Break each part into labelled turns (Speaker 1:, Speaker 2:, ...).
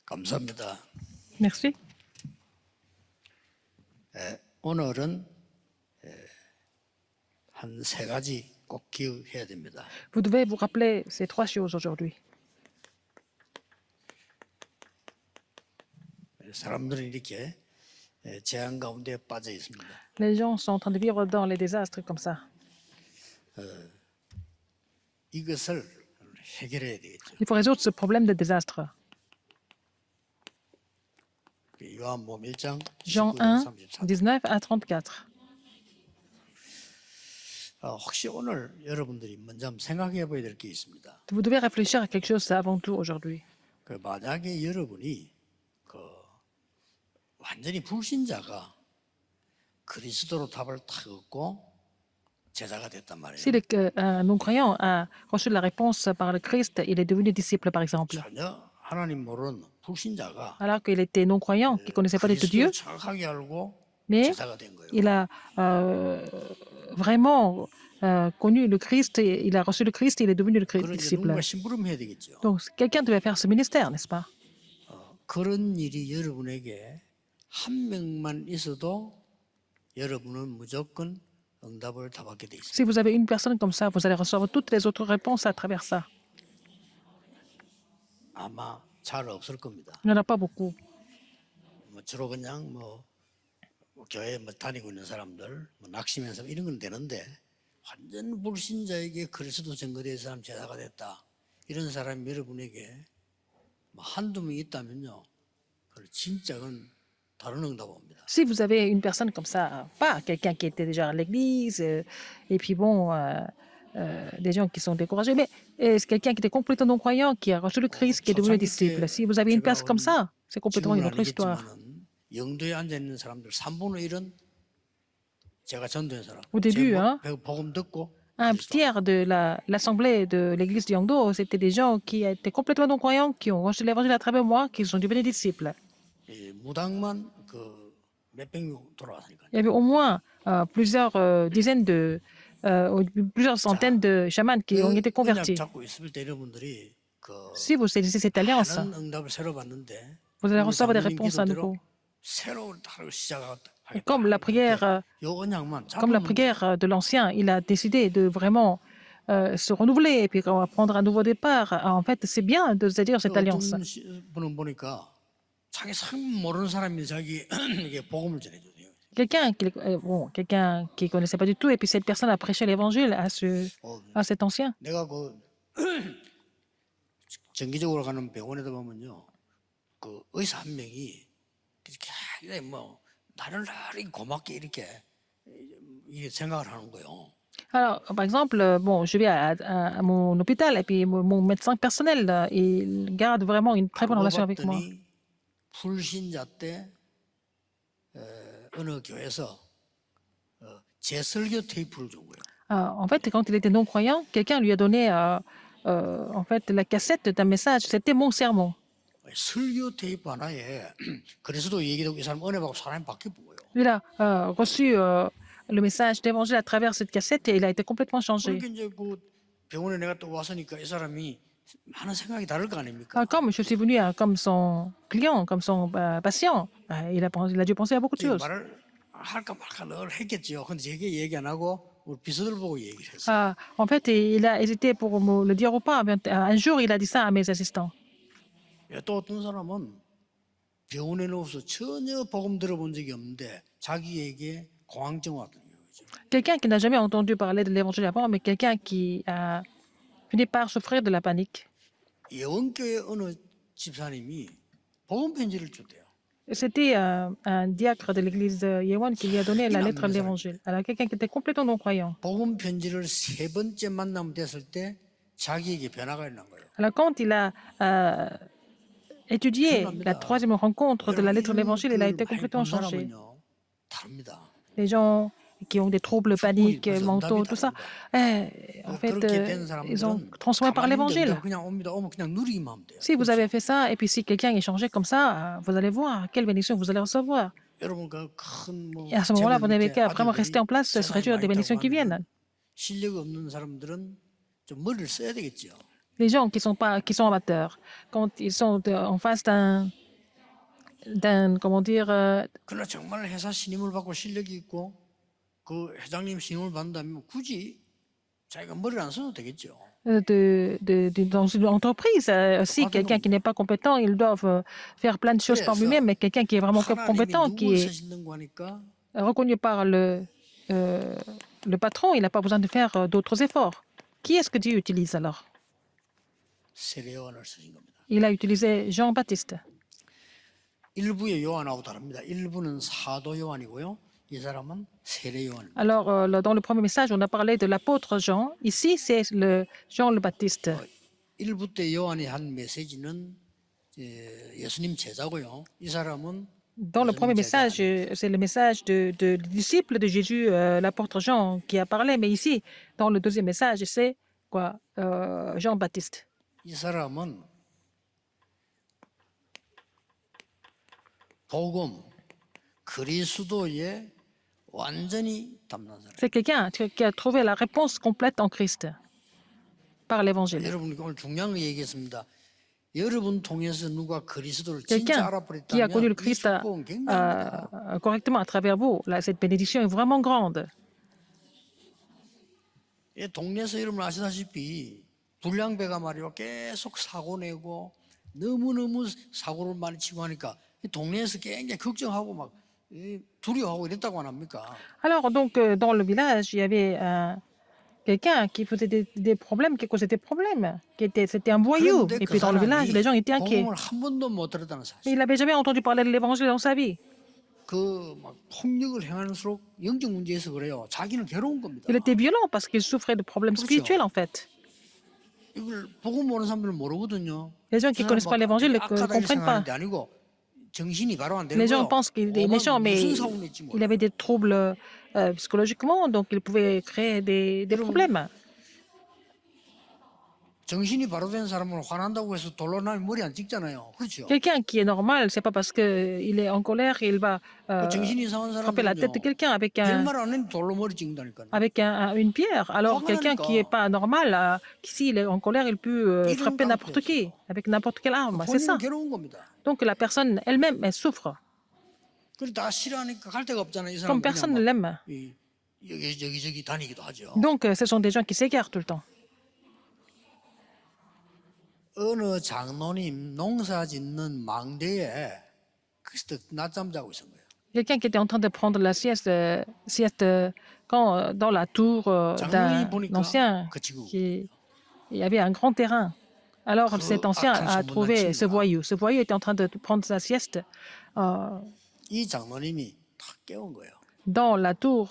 Speaker 1: 감사합니다.
Speaker 2: Merci.
Speaker 1: 오늘은 한 세 가지 꼭 기억해야 됩니다.
Speaker 2: Vous devez vous rappeler ces trois choses aujourd'hui.
Speaker 1: 사람들은 이렇게 재앙 가운데 빠져 있습니다.
Speaker 2: Les gens sont en train de vivre dans les désastres comme ça.
Speaker 1: 이것을 해결해야 되겠죠.
Speaker 2: Il faut résoudre ce problème de désastre.
Speaker 1: 요한복음 1장
Speaker 2: Jean
Speaker 1: 19절
Speaker 2: 1,
Speaker 1: 34절.
Speaker 2: 19 à 34.
Speaker 1: 혹시 오늘 여러분들이 먼저 한번 생각해 봐야 될 게 있습니다.
Speaker 2: Vous devez réfléchir à quelque chose avant tout aujourd'hui.
Speaker 1: 만약에 여러분이 완전히 불신자가 그리스도로 답을 탁 얻고 제자가 됐단 말이에요.
Speaker 2: Si un non-croyant a reçu la réponse par le Christ, il est devenu disciple, par exemple.
Speaker 1: 전혀 하나님 모르는 불신자가
Speaker 2: Alors qu'il était non-croyant, qui ne connaissait pas du tout Dieu,
Speaker 1: 그리스도를 정확하게 알고
Speaker 2: mais
Speaker 1: 제자가 된 거예요.
Speaker 2: il a vraiment connu le Christ, il a reçu le Christ, il est devenu le
Speaker 1: 그런 이제
Speaker 2: disciple.
Speaker 1: 누군가 심부름해야 되겠죠.
Speaker 2: Donc, quelqu'un devait faire ce ministère, n'est-ce pas?
Speaker 1: 그런 일이 여러분에게 한 명만 있어도 여러분은 무조건 응답을 다 받게 돼 있습니다.
Speaker 2: Si vous avez une personne comme ça, vous allez recevoir toutes les autres réponses à travers ça.
Speaker 1: 아마 잘 없을 겁니다.
Speaker 2: Il n'y en a pas beaucoup.
Speaker 1: 주로 그냥 교회 다니고 있는 사람들, 낙심한 사람 이런 건 되는데 완전 불신자에게 그리스도 증거된 사람 제자가 됐다. 이런 사람이 여러분에게 한두 명 있다면요. 그걸 진짜 그건 다른 응답 옵니다.
Speaker 2: Si vous avez une personne comme ça, pas quelqu'un qui était déjà à l'église, et puis bon, des gens qui sont découragés, mais c'est quelqu'un qui était complètement non-croyant, qui a reçu le Christ, qui est devenu disciple. Si vous avez une personne comme ça, c'est complètement une autre histoire.
Speaker 1: 영도에 앉아 있는 사람들 3분의 1은 제가 전도한 사람.
Speaker 2: Au début, hein,
Speaker 1: 복음 듣고
Speaker 2: un tiers de l'assemblée de l'église de Yangdo, c'était des gens qui étaient complètement non-croyants, qui ont reçu l'évangile à travers moi, qui sont devenus disciples.
Speaker 1: 무당만 몇백 명 돌아왔으니까.
Speaker 2: Il y avait au moins plusieurs dizaines plusieurs centaines de chamans qui ont été convertis.
Speaker 1: 잡고 있을 때 여러분들이
Speaker 2: Si vous saisissez cette alliance,
Speaker 1: 많은 응답을 새로 받는데
Speaker 2: vous allez recevoir des réponses à nouveau.
Speaker 1: 새로운 하루 시작하겠다.
Speaker 2: Et comme la prière,
Speaker 1: 요 언약만
Speaker 2: comme la prière de l'ancien, il a décidé de vraiment se renouveler et puis prendre un nouveau départ. En fait, c'est bien de se dire cette alliance.
Speaker 1: 어떤 분은 보니까 자기 모르는 사람이 자기에게 복음을 전해줘요.
Speaker 2: Quelqu'un qui connaissait pas du tout, et puis cette personne a prêché l'évangile à cet ancien.
Speaker 1: 내가 정기적으로 가는 병원에도 보면요, 의사 한 명이 굉장히 나를 고맙게 이렇게 생각을 하는 거예요.
Speaker 2: Alors, par exemple, bon, je vais à mon hôpital et puis mon médecin personnel, il garde vraiment une très bonne relation avec moi.
Speaker 1: 불신자 때 어느 교회에서 제 설교 테이프를 준 거예요.
Speaker 2: En fait, quand il était non-croyant, quelqu'un lui a donné en fait, la cassette d'un message. C'était mon sermon.
Speaker 1: 설교 테이프 하나에 그리스도 얘기도 이 사람 은혜 받고 사람이 바뀌어 보여요.
Speaker 2: Il a reçu le message d'évangile à travers cette cassette et il a été complètement changé.
Speaker 1: 그러니까 이제 병원에 내가 또 왔으니까 이 사람이 많은 생각이 다를 거 아닙니까?
Speaker 2: Comme je suis venu comme son client, comme son patient, il a dû penser à beaucoup de choses.
Speaker 1: 말을 할까 말까 늘 했겠죠. 근데 제게 얘기 안 하고 우리 비서들 보고 얘기를 했어요.
Speaker 2: En fait, il a hésité pour me le dire ou pas. Un jour, il a dit ça à mes assistants.
Speaker 1: 또 어떤 사람은 병원에 누워서 전혀 복음 들어본 적이 없는데 자기에게 공황증 왔던 거죠.
Speaker 2: Quelqu'un qui n'a jamais entendu parler de l'évangile avant, mais quelqu'un qui a fini par souffrir de la panique.
Speaker 1: 예원교회 어느 집사님이 복음 편지를 줬대요.
Speaker 2: C'était un diacre de l'église de Yewan qui lui a donné la lettre de l'évangile. Alors, quelqu'un qui était complètement non-croyant.
Speaker 1: 복음 편지를 세 번째 만남 됐을 때 자기에게 변화가 일어난 거예요.
Speaker 2: Alors, quand il a étudié la troisième rencontre de la lettre de l'évangile, il a été complètement changé.
Speaker 1: 다릅니다.
Speaker 2: Les gens qui ont des troubles paniques, mentaux, tout ça, en fait, ils sont transformés par l'évangile. Si vous avez fait ça, et puis si quelqu'un est changé comme ça, vous allez voir quelle bénédiction vous allez recevoir. Et à ce moment-là, vous n'avez qu'à vraiment rester en place, ce serait sûr des bénédictions qui viennent. Les gens qui sont amateurs, quand ils sont en face comment dire,
Speaker 1: 그러나 정말 회사 신임을 받고 실력이 있고 그 회장님 신임을 받는다면 굳이 자기가 머리를 안 써도 되겠죠.
Speaker 2: dans une entreprise aussi, quelqu'un qui n'est pas compétent, ils doivent faire plein de choses par
Speaker 1: 그래서
Speaker 2: lui-même, mais quelqu'un qui est vraiment
Speaker 1: 하나님이
Speaker 2: compétent, qui
Speaker 1: 누굴
Speaker 2: est
Speaker 1: 쓰신다고 하니까
Speaker 2: reconnu par euh, le patron, il n'a pas besoin de faire d'autres efforts. Qui est-ce que Dieu utilise alors?
Speaker 1: 세례 요한을 쓰신 겁니다.
Speaker 2: Il a utilisé Jean-Baptiste.
Speaker 1: 일부의 요한하고 다릅니다. 일부는 사도 요한이고요. 이 사람은 세례 요한입니다.
Speaker 2: Alors, dans le premier message, on a parlé de l'apôtre Jean. Ici, c'est Jean le Baptiste.
Speaker 1: 일부 때 요한이 한 메시지는 예수님 제자고요. 이 사람은
Speaker 2: Dans le premier message, c'est le message du disciple de Jésus, l'apôtre Jean, qui a parlé. Mais ici, dans le deuxième message, c'est quoi? Jean-Baptiste.
Speaker 1: 이 사람은 복음 그리스도의 완전히 담는 사람.
Speaker 2: C'est quelqu'un qui a trouvé la réponse complète en Christ par l'évangile.
Speaker 1: 여러분 오늘 중요한 거 얘기했습니다. 여러분 통해서 누가 그리스도를 진짜
Speaker 2: Quelqu'un qui a connu
Speaker 1: 알아버렸다면
Speaker 2: le
Speaker 1: 이
Speaker 2: Christ
Speaker 1: 축복은 굉장합니다.
Speaker 2: correctement à travers vous, là, cette bénédiction est vraiment grande.
Speaker 1: 이 동네에서 여러분 아시다시피 불량배가 말이요 계속 사고 내고 너무너무 사고를 많이 치고 하니까 이 동네에서 굉장히 걱정하고 막 두려워하고 이랬다고 안 합니까?
Speaker 2: Alors, donc, dans le village, il y avait quelqu'un qui faisait des problèmes, qui causait des problèmes. C'était un voyou.
Speaker 1: 그런데
Speaker 2: Et
Speaker 1: 그
Speaker 2: puis, dans le village, les gens étaient
Speaker 1: 사람이
Speaker 2: inquiets.
Speaker 1: 복음을 한 번도 못 들었다는
Speaker 2: Mais
Speaker 1: 사실.
Speaker 2: il n'avait jamais entendu parler de l'évangile dans sa vie.
Speaker 1: 그 막 폭력을 행할수록 영적 문제에서 그래요. 자기는 괴로운 겁니다.
Speaker 2: Il était violent parce qu'il souffrait de problèmes spirituels, en fait.
Speaker 1: 이걸 복음 모르는 사람들은 모르거든요.
Speaker 2: Les gens qui ne connaissent pas l'évangile ne comprennent pas.
Speaker 1: 아니고 정신이 바로 안 되는
Speaker 2: Les gens
Speaker 1: 거예요.
Speaker 2: pensent qu'il est méchant, mais
Speaker 1: 무슨 사고 냈지
Speaker 2: il avait des troubles psychologiquement, donc il pouvait créer des problèmes.
Speaker 1: 정신이 바로 된 사람은 화난다고 해서 돌로 나면 머리 안 찍잖아요. 그렇죠?
Speaker 2: Quelqu'un qui est normal, c'est pas parce qu'il est en colère qu'il va
Speaker 1: 정신이 이상한
Speaker 2: frapper la tête de
Speaker 1: 사람은요.
Speaker 2: quelqu'un avec
Speaker 1: 별말 안 했는데 돌로 머리 찍는다니까요.
Speaker 2: une pierre. Alors quelqu'un qui est pas normal, s'il est en colère, il peut frapper n'importe qui avec n'importe quelle arme. C'est ça.
Speaker 1: 본인은 괴로운 겁니다.
Speaker 2: Donc la personne elle-même, elle souffre.
Speaker 1: 그리고 다 싫어하니까 갈 데가 없잖아요. 이
Speaker 2: Comme
Speaker 1: 사람은
Speaker 2: personne ne
Speaker 1: 그냥
Speaker 2: l'aime.
Speaker 1: 여기저기 다니기도 하죠.
Speaker 2: Donc ce sont des gens qui s'égarent tout le temps.
Speaker 1: 어느 장로님 농사 짓는 망대에 그래서 낮잠 자고 있은 거예요.
Speaker 2: Quelqu'un qui était en train de prendre la sieste quand dans la tour d'un ancien il y avait un grand terrain. Alors cet ancien a trouvé ce voyou. Ce voyou était en train de prendre sa sieste
Speaker 1: 이 장로님이 탁 깨운 거예요.
Speaker 2: dans la tour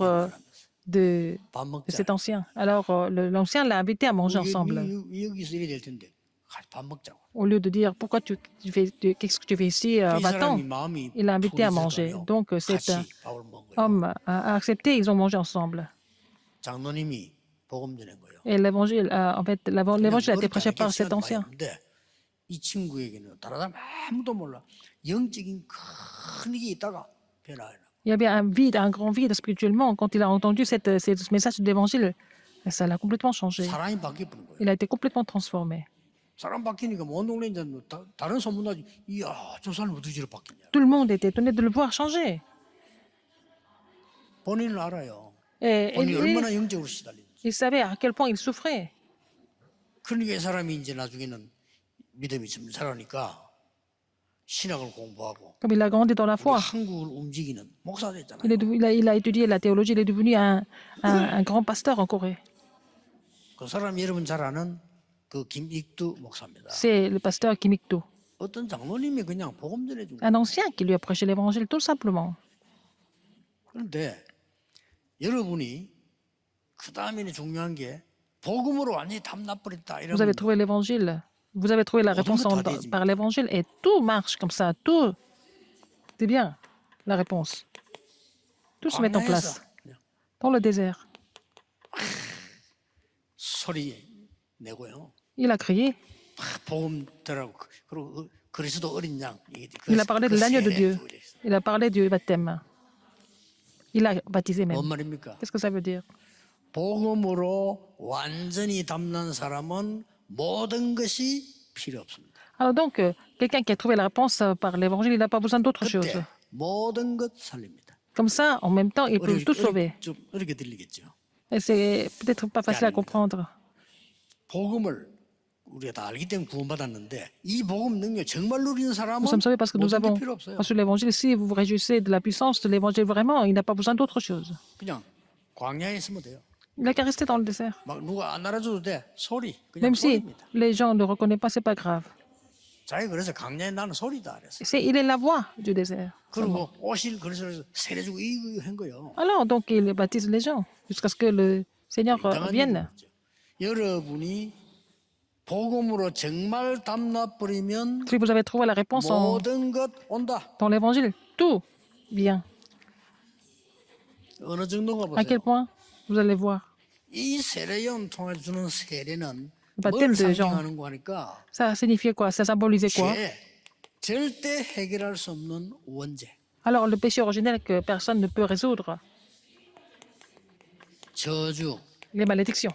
Speaker 2: de
Speaker 1: 밥 먹자.
Speaker 2: cet ancien. Alors l'ancien l'a invité à manger ensemble.
Speaker 1: 여기서 이래 될 텐데 같이 밥 먹자고.
Speaker 2: Au lieu de dire pourquoi qu'est-ce que tu fais ici,
Speaker 1: 이
Speaker 2: va-t'en,
Speaker 1: 사람이 마음이
Speaker 2: il l'a invité à
Speaker 1: 풀이
Speaker 2: manger.
Speaker 1: 있었다며
Speaker 2: Donc cet
Speaker 1: 같이 밥을 먹은 거예요.
Speaker 2: homme a accepté, ils ont mangé ensemble.
Speaker 1: 장로님이 복음 전한 거예요.
Speaker 2: Et l'évangile, en fait, l'évangile a été
Speaker 1: 그냥
Speaker 2: prêché
Speaker 1: 머리
Speaker 2: par cet
Speaker 1: 자르게
Speaker 2: ancien.
Speaker 1: 시간 많이 이 친구에게는 다른 사람 아무도 몰라. 영적인 큰 일이 있다가 변화해요.
Speaker 2: Il y avait un vide, un grand vide spirituellement quand il a entendu ce message de l'évangile. Et ça l'a complètement changé.
Speaker 1: 사람이 바뀌어버린 거예요.
Speaker 2: Il a été complètement transformé.
Speaker 1: 사람 바뀌니까 온 동네 이제 다른 소문나지. 이야, 저 사람 어떻게 저렇게 바뀌냐.
Speaker 2: Tout le monde était étonné de le voir changer.
Speaker 1: 본인은 알아요.
Speaker 2: Et
Speaker 1: 본인이 얼마나 영적으로 시달리는지.
Speaker 2: il savait à quel point il souffrait.
Speaker 1: 그러니까 이 사람이 이제 나중에는 믿음이 좀 자라니까 신학을 공부하고
Speaker 2: Comme il a grandi dans la foi,
Speaker 1: 한국을 움직이는 목사 됐잖아요.
Speaker 2: il a étudié la théologie, il est devenu un grand pasteur en Corée.
Speaker 1: 그 사람 여러분 잘 아는 그 김익두 목사입니다.
Speaker 2: C'est le pasteur Kim Ik-do,
Speaker 1: 어떤 장로님이 그냥 복음 전해준 거예요.
Speaker 2: un ancien qui lui a prêché l'évangile tout simplement.
Speaker 1: 그런데 여러분이 그 다음에는 중요한 게 복음으로 완전히 담나버렸다
Speaker 2: Vous avez
Speaker 1: 이러면
Speaker 2: trouvé l'évangile, vous avez trouvé la réponse par l'évangile et tout marche comme ça, tout c'est bien, la réponse. Tout se met en place dans le désert.
Speaker 1: 소리 내고요.
Speaker 2: Il a crié,
Speaker 1: 복음 들하고 그리고 그리스도 어린 양.
Speaker 2: il a parlé de l'agneau de Dieu, il a parlé du baptême. Il a baptisé même.
Speaker 1: 뭔 말입니까?
Speaker 2: Qu'est-ce que ça veut dire?
Speaker 1: 복음으로 완전히 담는 사람은 모든 것이 필요 없습니다.
Speaker 2: Alors donc, quelqu'un qui a trouvé la réponse par l'évangile, il n'a pas besoin d'autre chose.
Speaker 1: 그때 모든 것 살립니다.
Speaker 2: Comme ça, en même temps, il peut tout sauver.
Speaker 1: 좀 어렵게 들리겠죠.
Speaker 2: Et c'est peut-être pas facile à comprendre.
Speaker 1: 복음을 우리가 다 알기 때문에 구원받았는데 이 복음 능력 정말 누리는 사람은
Speaker 2: Nous sommes sauvés parce que nous
Speaker 1: 모든 게
Speaker 2: avons
Speaker 1: 필요 없어요.
Speaker 2: reçu l'évangile. Si vous vous réjouissez de la puissance de l'évangile vraiment, il n'a pas besoin d'autre chose.
Speaker 1: 그냥 광야에 있으면 돼요.
Speaker 2: Il n'a qu'à rester dans le désert.
Speaker 1: 막 누가 안 알아줘도 돼. 소리 그냥
Speaker 2: Même si
Speaker 1: 소리입니다.
Speaker 2: les gens ne le reconnaissent pas, c'est pas grave.
Speaker 1: 자기 그래서 강야에 나는 소리다 그랬어.
Speaker 2: Il est la voix du désert.
Speaker 1: 그리고 오실 그리스도를 세례주고 이거 한 거예요.
Speaker 2: Alors, donc, il baptise les gens jusqu'à ce que le Seigneur vienne.
Speaker 1: 여러분이 복음으로 정말 담나버리면
Speaker 2: Si vous avez trouvé la réponse
Speaker 1: 모든 것 온다.
Speaker 2: dans l'évangile, tout vient.
Speaker 1: 어느 정도인가
Speaker 2: À quel
Speaker 1: 보세요.
Speaker 2: point vous allez voir.
Speaker 1: 이 세례요한 통해 주는 세례는
Speaker 2: baptême
Speaker 1: 뭘
Speaker 2: de Jean.
Speaker 1: 상징하는 거니까
Speaker 2: Ça signifiait quoi? Ça symbolisait quoi?
Speaker 1: 죄, 절대 해결할 수 없는 원죄,
Speaker 2: Alors, le péché originel que personne ne peut résoudre,
Speaker 1: 저주,
Speaker 2: les malédictions,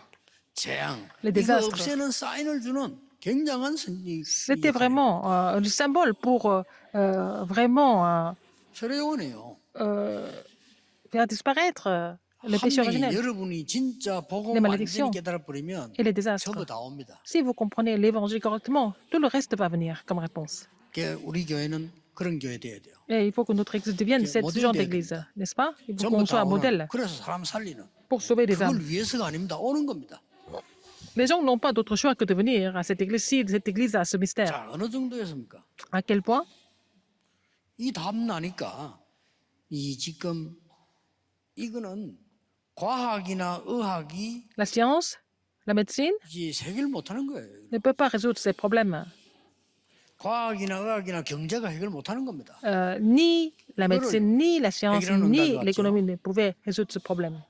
Speaker 1: 재앙,
Speaker 2: Les
Speaker 1: 이거
Speaker 2: désastres.
Speaker 1: 없애는 사인을 주는 굉장한 선지.
Speaker 2: c'était vraiment le symbole pour vraiment
Speaker 1: 세례요한이에요.
Speaker 2: faire disparaître le péché
Speaker 1: 한 명이
Speaker 2: originel
Speaker 1: 여러분이 진짜 복음
Speaker 2: Les
Speaker 1: 완전히
Speaker 2: malédictions.
Speaker 1: 깨달아 버리면
Speaker 2: et les désastres.
Speaker 1: 전부 다 옵니다.
Speaker 2: Si vous comprenez l'évangile correctement, tout le reste va venir comme réponse.
Speaker 1: 그러니까 우리 교회는 그런 교회 돼야 돼요.
Speaker 2: Et il faut que notre église devienne ce
Speaker 1: modèle
Speaker 2: genre
Speaker 1: 돼야
Speaker 2: d'église,
Speaker 1: 됩니다.
Speaker 2: n'est-ce pas? Il faut
Speaker 1: 전부
Speaker 2: qu'on soit
Speaker 1: 다
Speaker 2: un
Speaker 1: 오는.
Speaker 2: modèle
Speaker 1: 그래서 사람 살리는.
Speaker 2: pour sauver des
Speaker 1: 그걸
Speaker 2: âmes.
Speaker 1: 위해서가 아닙니다. 오는 겁니다.
Speaker 2: Les gens n'ont pas d'autre choix que de venir à cette église si cette église a ce mystère.
Speaker 1: 자, 어느 정도였습니까?
Speaker 2: À quel point?
Speaker 1: 이 답 나니까 이 지금 이거는 과학이나 의학이
Speaker 2: La science, la médecine
Speaker 1: 이제 해결 못하는 거예요.
Speaker 2: ne peut pas résoudre ces problèmes.
Speaker 1: 과학이나 의학이나 경제가 해결 못하는 겁니다.
Speaker 2: Ni la médecine, ni la science,
Speaker 1: 해결하는
Speaker 2: ni
Speaker 1: 응답이
Speaker 2: l'économie ne pouvaient résoudre ce problème.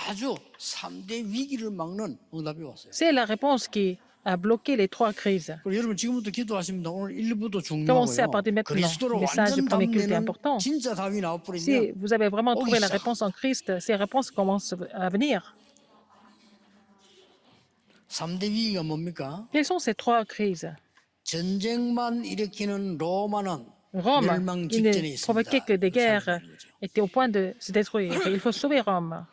Speaker 1: 아주 3대 위기를 막는 응답이 왔어요.
Speaker 2: C'est la réponse qui a bloqué les trois crises.
Speaker 1: 그리고 여러분 지금부터 기도하십니다. 오늘 1부도
Speaker 2: Commencez à
Speaker 1: 중요하고요.
Speaker 2: partir maintenant.
Speaker 1: 그리스도로
Speaker 2: Le message du
Speaker 1: 완전
Speaker 2: premier culte est
Speaker 1: 담내는
Speaker 2: important.
Speaker 1: 진짜 답이
Speaker 2: Si
Speaker 1: 나와버리면
Speaker 2: vous avez vraiment trouvé la
Speaker 1: ça.
Speaker 2: réponse en Christ, ces réponses commencent à venir.
Speaker 1: 3대 위기가 뭡니까?
Speaker 2: Quelles sont ces trois crises?
Speaker 1: 전쟁만 일으키는 로마는
Speaker 2: Rome,
Speaker 1: 멸망
Speaker 2: il
Speaker 1: 직전에
Speaker 2: ne
Speaker 1: 있습니다.
Speaker 2: provoquait que des guerres,
Speaker 1: 살리는 거죠.
Speaker 2: était au point de se détruire. Il faut sauver Rome.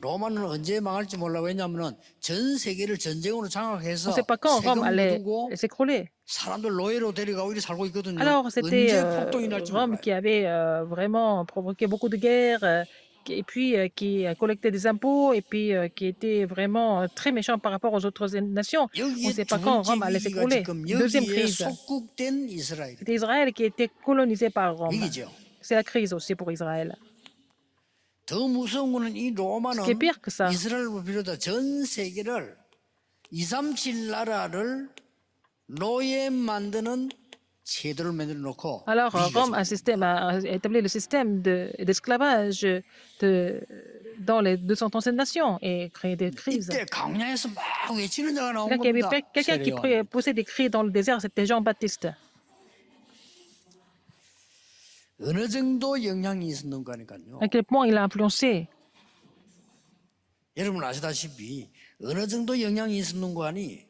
Speaker 1: 로마는 언제 망할지 몰라. 왜냐하면 전 세계를 전쟁으로
Speaker 2: On
Speaker 1: 장악해서
Speaker 2: ne sait pas quand Rome
Speaker 1: 세금
Speaker 2: allait
Speaker 1: 묻고
Speaker 2: s'écrouler.
Speaker 1: 사람들 노예로 데려가고 이렇게 살고 있거든요.
Speaker 2: Alors, c'était
Speaker 1: 언제 폭동이 날지
Speaker 2: Rome
Speaker 1: 몰라요.
Speaker 2: qui avait vraiment provoqué beaucoup de guerres, et puis qui collectait des impôts, et puis qui était vraiment très méchant par rapport aux autres nations. On ne
Speaker 1: 여기에
Speaker 2: sait pas
Speaker 1: 두
Speaker 2: quand
Speaker 1: 번째
Speaker 2: Rome allait
Speaker 1: 위기가
Speaker 2: s'écrouler.
Speaker 1: 지금
Speaker 2: Deuxième
Speaker 1: 여기에
Speaker 2: crise,
Speaker 1: 속국된 이스라엘.
Speaker 2: c'était Israël qui était colonisé par Rome.
Speaker 1: 위기죠.
Speaker 2: C'est la crise aussi pour Israël.
Speaker 1: 더 무서운 거는 이 로마는
Speaker 2: Ce qui est pire que ça.
Speaker 1: 이스라엘을 비롯해 전 세계를 237 나라를 노예 만드는 제도를 만들어 놓고
Speaker 2: Alors,
Speaker 1: 위기가
Speaker 2: Rome a établi le système d'esclavage dans les 237 nations et créé des crises.
Speaker 1: 이때 강야에서 막 외치는 자가 나온
Speaker 2: Il y avait
Speaker 1: 겁니다.
Speaker 2: quelqu'un qui
Speaker 1: 세례요한.
Speaker 2: poussait des cris dans le désert, c'était Jean-Baptiste.
Speaker 1: 어느 정도 영향이 있었는 거니까요.
Speaker 2: À quel point il a influencé.
Speaker 1: 여러분 아시다시피 어느 정도 영향이 있었는 거 아니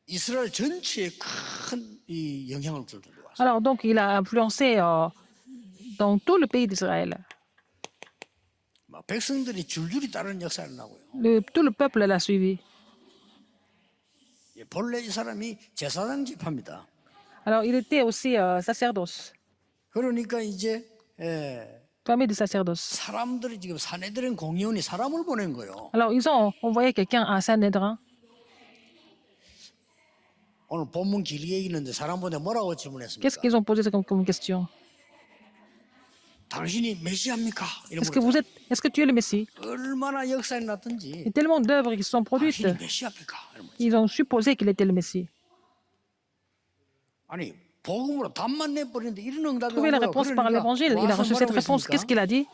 Speaker 1: 이스라엘 전체에 큰 이 영향을 줄 정도로 왔어요.
Speaker 2: Alors, donc, il a influencé dans tout le pays d'Israël.
Speaker 1: 막 백성들이 줄줄이 따르는 역사를 나고요.
Speaker 2: Tout le peuple l'a suivi.
Speaker 1: 본래 이 사람이 제사장 집합니다.
Speaker 2: Alors, il était aussi sacerdoce,
Speaker 1: 그러니까 이제
Speaker 2: famille de sacerdoce.
Speaker 1: 사람들이 지금 사내들은 공의원이 사람을 보낸 거예요.
Speaker 2: Alors, ils ont envoyé quelqu'un à Sanhédrin.
Speaker 1: 오늘 본문 길게 읽는데 사람 보내 뭐라고 질문했습니까?
Speaker 2: Qu'est-ce qu'ils ont posé comme question?
Speaker 1: 당신이 메시아입니까? 이런
Speaker 2: Est-ce que tu es le Messie?
Speaker 1: 얼마나 역사에
Speaker 2: Il y
Speaker 1: 났든지
Speaker 2: a tellement d'œuvres qui se sont produites.
Speaker 1: 당신이 메시아입니까? 이런 거죠.
Speaker 2: Ils ont supposé qu'il était le Messie.
Speaker 1: 아니 복음으로 답만 내버리는데 이런 응답이
Speaker 2: Trouver la
Speaker 1: 온 거예요.
Speaker 2: réponse par l'évangile. Il a reçu cette réponse. Qu'est-ce qu'il a dit?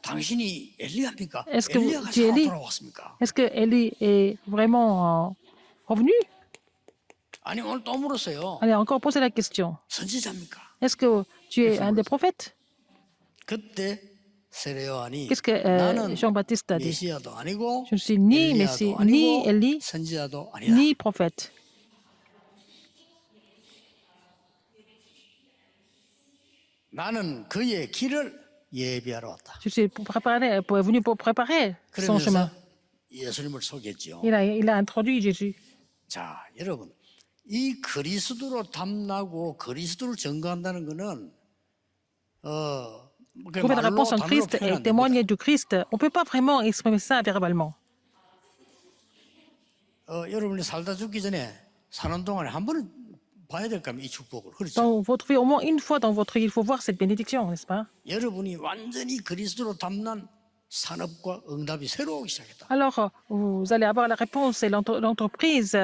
Speaker 1: 당신이 엘리야입니까?
Speaker 2: Est-ce que
Speaker 1: 엘리야가
Speaker 2: tu es
Speaker 1: 살아
Speaker 2: Élie?
Speaker 1: 돌아왔습니까?
Speaker 2: Est-ce que Élie est vraiment revenu?
Speaker 1: 아니 오늘 또 물었어요.
Speaker 2: Allez, encore poser la question.
Speaker 1: 선지자입니까?
Speaker 2: Est-ce que tu es un des prophètes?
Speaker 1: 그때 세례 요한이
Speaker 2: Qu'est-ce que
Speaker 1: 나는
Speaker 2: Jean-Baptiste a dit?
Speaker 1: 메시아도 아니고
Speaker 2: Je ne suis ni Messie,
Speaker 1: 엘리야도
Speaker 2: ni
Speaker 1: 아니고
Speaker 2: Élie,
Speaker 1: 선지자도 아니다.
Speaker 2: ni prophète.
Speaker 1: 나는 그의 길을 예비하러 왔다.
Speaker 2: Je suis venu pour préparer son chemin.
Speaker 1: 그러면서 예수님을 소개했죠.
Speaker 2: Il a introduit Jésus.
Speaker 1: 자, 여러분, 이 그리스도로 담나고 그리스도를 증거한다는 것은
Speaker 2: Trouver la réponse en Christ et témoigner du Christ, on ne peut pas vraiment exprimer ça verbalement.
Speaker 1: 여러분이 살다 죽기 전에 사는 동안에 한 번은 봐야 될 겁니다. 이 축복을. 그렇죠?
Speaker 2: Donc, vous trouvez au moins une fois dans votre vie, il faut voir cette bénédiction, n'est-ce pas?
Speaker 1: 여러분이 완전히 그리스도로 담난 산업과 응답이 새로 오기 시작했다.
Speaker 2: Alors, vous allez avoir la réponse et l'entreprise